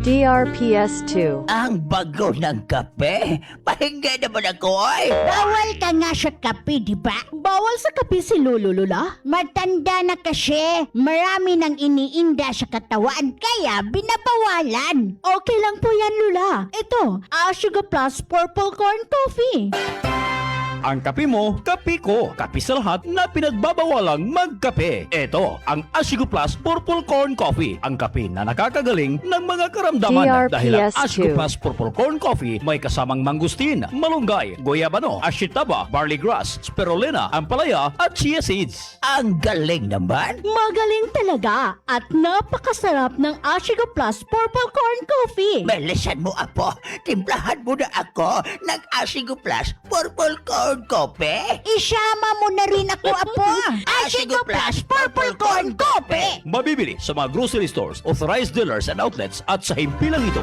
DRPS2. Ang bago ng kape? Pakinggan naman ako ay! Bawal ka nga sa kape, di ba? Bawal sa kape si Lolo Lula? Matanda na kasi. Marami nang iniinda sa katawan, kaya binabawalan. Okay lang po yan, Lula. Ito, Ashigo Plus Purple Corn Coffee. Ang kape mo, kape ko. Kape sa lahat na pinagbabawalang magkape. Ito, ang Ashigo Plus Purple Corn Coffee. Ang kape na nakakagaling ng mga karamdaman. Dahil ang DRPS2. Ashigo Plus Purple Corn Coffee may kasamang mangustin, malunggay, goyabano, ashitaba, barley grass, spirulina, ampalaya, at chia seeds. Ang galing naman! Magaling talaga at napakasarap ng Ashigo Plus Purple Corn Coffee. Melisan mo, Apo. Timplahan mo na ako ng Ashigo Plus Purple Corn Coffee. Isama mo na rin ako, Apo. Ashigo Plus Purple Corn Coffee. Mabibili sa mga grocery stores, authorized dealers and outlets at sa himpilang ito.